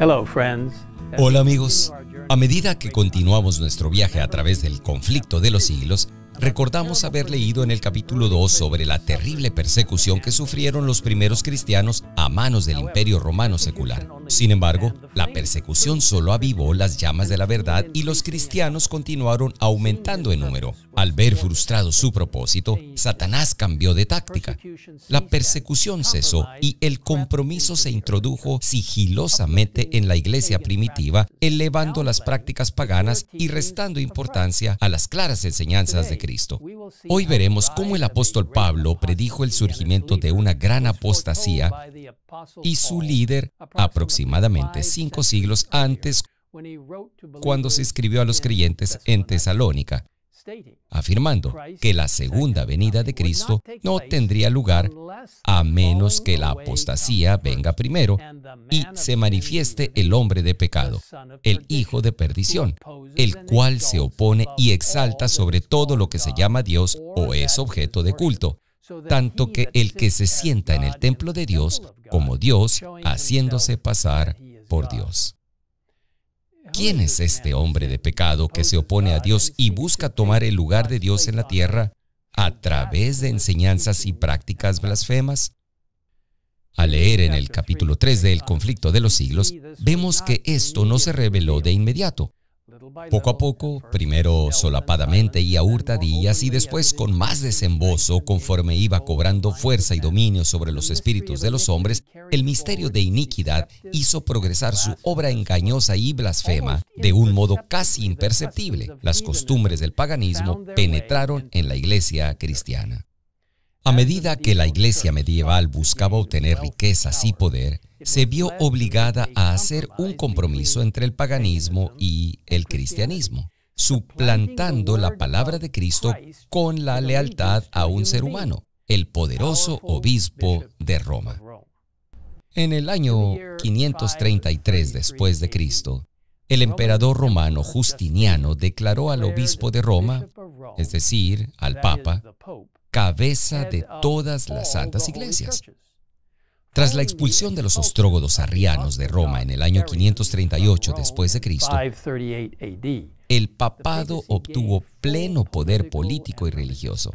Hello, friends. Hola amigos, a medida que continuamos nuestro viaje a través del conflicto de los siglos, recordamos haber leído en el capítulo 2 sobre la terrible persecución que sufrieron los primeros cristianos a manos del Imperio Romano secular. Sin embargo, la persecución solo avivó las llamas de la verdad y los cristianos continuaron aumentando en número. Al ver frustrado su propósito, Satanás cambió de táctica. La persecución cesó y el compromiso se introdujo sigilosamente en la iglesia primitiva, elevando las prácticas paganas y restando importancia a las claras enseñanzas de Cristo. Hoy veremos cómo el apóstol Pablo predijo el surgimiento de una gran apostasía y su líder aproximadamente 5 siglos antes, cuando se escribió a los creyentes en Tesalónica, afirmando que la segunda venida de Cristo no tendría lugar a menos que la apostasía venga primero y se manifieste el hombre de pecado, el hijo de perdición, el cual se opone y exalta sobre todo lo que se llama Dios o es objeto de culto, tanto que el que se sienta en el templo de Dios como Dios, haciéndose pasar por Dios. ¿Quién es este hombre de pecado que se opone a Dios y busca tomar el lugar de Dios en la tierra a través de enseñanzas y prácticas blasfemas? Al leer en el capítulo 3 del conflicto de los siglos, vemos que esto no se reveló de inmediato. Poco a poco, primero solapadamente y a hurtadillas y después con más desembozo, conforme iba cobrando fuerza y dominio sobre los espíritus de los hombres, el misterio de iniquidad hizo progresar su obra engañosa y blasfema de un modo casi imperceptible. Las costumbres del paganismo penetraron en la iglesia cristiana. A medida que la iglesia medieval buscaba obtener riquezas y poder, se vio obligada a hacer un compromiso entre el paganismo y el cristianismo, suplantando la palabra de Cristo con la lealtad a un ser humano, el poderoso obispo de Roma. En el año 533 después de Cristo, el emperador romano Justiniano declaró al obispo de Roma, es decir, al Papa, cabeza de todas las santas iglesias. Tras la expulsión de los ostrógodos arrianos de Roma en el año 538 después de Cristo, el papado obtuvo pleno poder político y religioso.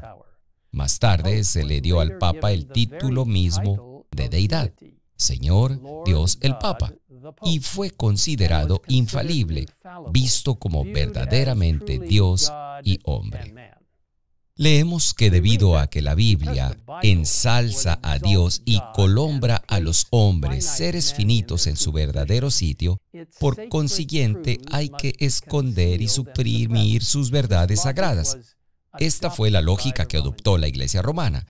Más tarde se le dio al Papa el título mismo de deidad, Señor Dios el Papa, y fue considerado infalible, visto como verdaderamente Dios y hombre. Leemos que debido a que la Biblia ensalza a Dios y colombra a los hombres, seres finitos en su verdadero sitio, por consiguiente hay que esconder y suprimir sus verdades sagradas. Esta fue la lógica que adoptó la Iglesia romana.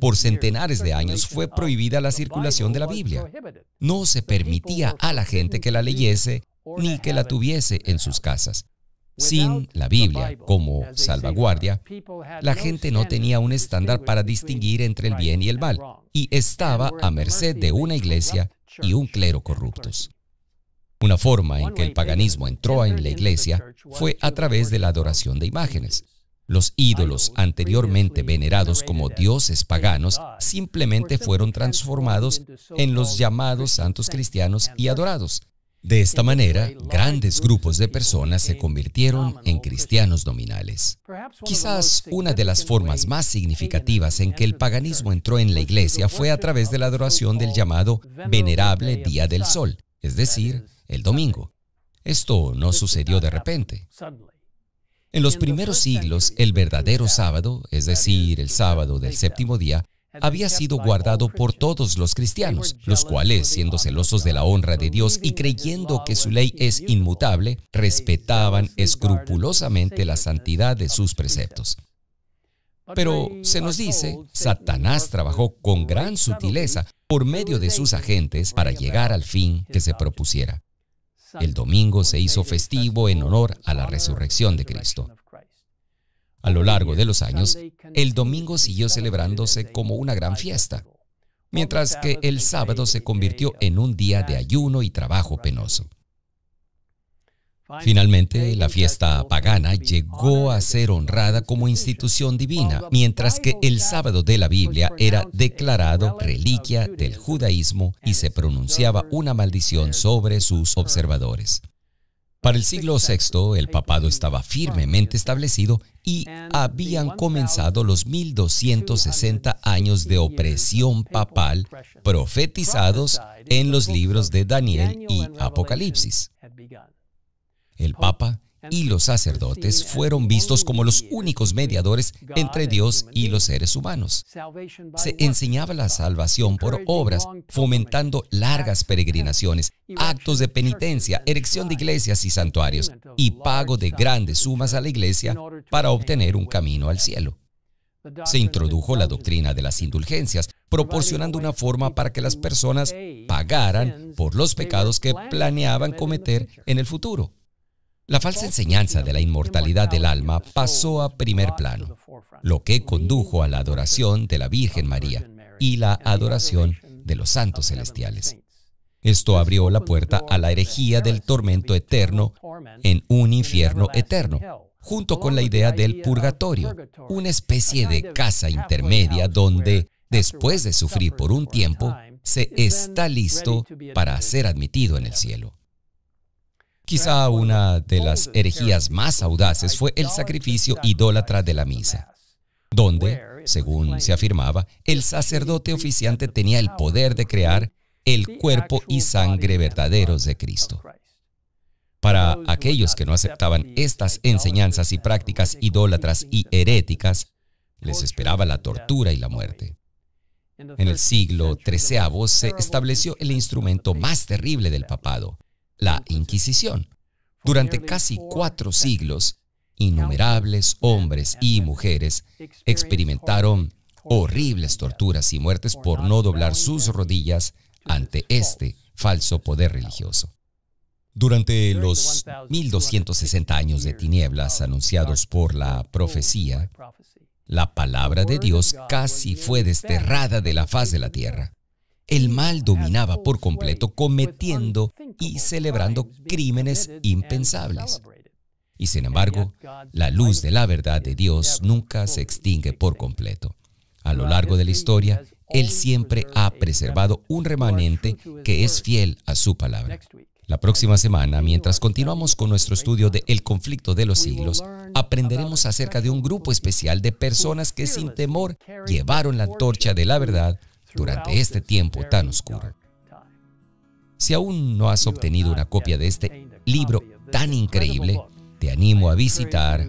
Por centenares de años fue prohibida la circulación de la Biblia. No se permitía a la gente que la leyese ni que la tuviese en sus casas. Sin la Biblia como salvaguardia, la gente no tenía un estándar para distinguir entre el bien y el mal, y estaba a merced de una iglesia y un clero corruptos. Una forma en que el paganismo entró en la iglesia fue a través de la adoración de imágenes. Los ídolos anteriormente venerados como dioses paganos simplemente fueron transformados en los llamados santos cristianos y adorados. De esta manera, grandes grupos de personas se convirtieron en cristianos nominales. Quizás una de las formas más significativas en que el paganismo entró en la iglesia fue a través de la adoración del llamado venerable Día del Sol, es decir, el domingo. Esto no sucedió de repente. En los primeros siglos, el verdadero sábado, es decir, el sábado del séptimo día, había sido guardado por todos los cristianos, los cuales, siendo celosos de la honra de Dios y creyendo que su ley es inmutable, respetaban escrupulosamente la santidad de sus preceptos. Pero, se nos dice, Satanás trabajó con gran sutileza por medio de sus agentes para llegar al fin que se propusiera. El domingo se hizo festivo en honor a la resurrección de Cristo. A lo largo de los años, el domingo siguió celebrándose como una gran fiesta, mientras que el sábado se convirtió en un día de ayuno y trabajo penoso. Finalmente, la fiesta pagana llegó a ser honrada como institución divina, mientras que el sábado de la Biblia era declarado reliquia del judaísmo y se pronunciaba una maldición sobre sus observadores. Para el siglo VI, el papado estaba firmemente establecido y habían comenzado los 1260 años de opresión papal profetizados en los libros de Daniel y Apocalipsis. El Papa y los sacerdotes fueron vistos como los únicos mediadores entre Dios y los seres humanos. Se enseñaba la salvación por obras, fomentando largas peregrinaciones, actos de penitencia, erección de iglesias y santuarios, y pago de grandes sumas a la iglesia para obtener un camino al cielo. Se introdujo la doctrina de las indulgencias, proporcionando una forma para que las personas pagaran por los pecados que planeaban cometer en el futuro. La falsa enseñanza de la inmortalidad del alma pasó a primer plano, lo que condujo a la adoración de la Virgen María y la adoración de los santos celestiales. Esto abrió la puerta a la herejía del tormento eterno en un infierno eterno, junto con la idea del purgatorio, una especie de casa intermedia donde, después de sufrir por un tiempo, se está listo para ser admitido en el cielo. Quizá una de las herejías más audaces fue el sacrificio idólatra de la misa, donde, según se afirmaba, el sacerdote oficiante tenía el poder de crear el cuerpo y sangre verdaderos de Cristo. Para aquellos que no aceptaban estas enseñanzas y prácticas idólatras y heréticas, les esperaba la tortura y la muerte. En el siglo XIII se estableció el instrumento más terrible del papado, la Inquisición. Durante casi 4 siglos, innumerables hombres y mujeres experimentaron horribles torturas y muertes por no doblar sus rodillas ante este falso poder religioso. Durante los 1260 años de tinieblas anunciados por la profecía, la palabra de Dios casi fue desterrada de la faz de la tierra. El mal dominaba por completo, cometiendo y celebrando crímenes impensables. Y sin embargo, la luz de la verdad de Dios nunca se extingue por completo. A lo largo de la historia, Él siempre ha preservado un remanente que es fiel a su palabra. La próxima semana, mientras continuamos con nuestro estudio de El conflicto de los siglos, aprenderemos acerca de un grupo especial de personas que sin temor llevaron la antorcha de la verdad durante este tiempo tan oscuro. Si aún no has obtenido una copia de este libro tan increíble, te animo a visitar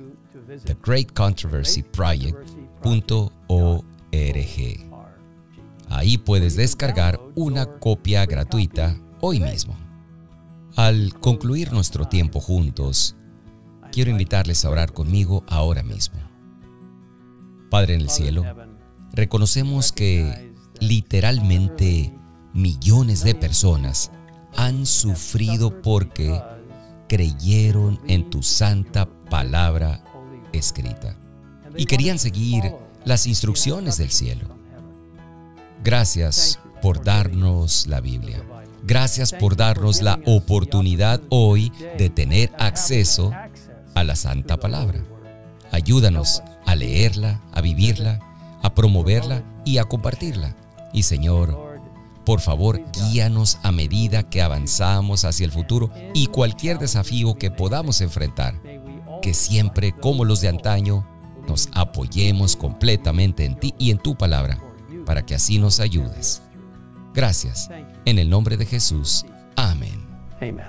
thegreatcontroversyproject.org. Ahí puedes descargar una copia gratuita hoy mismo. Al concluir nuestro tiempo juntos, quiero invitarles a orar conmigo ahora mismo. Padre en el cielo, reconocemos que literalmente millones de personas han sufrido porque creyeron en tu santa palabra escrita y querían seguir las instrucciones del cielo. Gracias por darnos la Biblia. Gracias por darnos la oportunidad hoy de tener acceso a la santa palabra. Ayúdanos a leerla, a vivirla, a promoverla y a compartirla. Y Señor, por favor, guíanos a medida que avanzamos hacia el futuro y cualquier desafío que podamos enfrentar. Que siempre, como los de antaño, nos apoyemos completamente en ti y en tu palabra, para que así nos ayudes. Gracias. En el nombre de Jesús. Amén. Amen.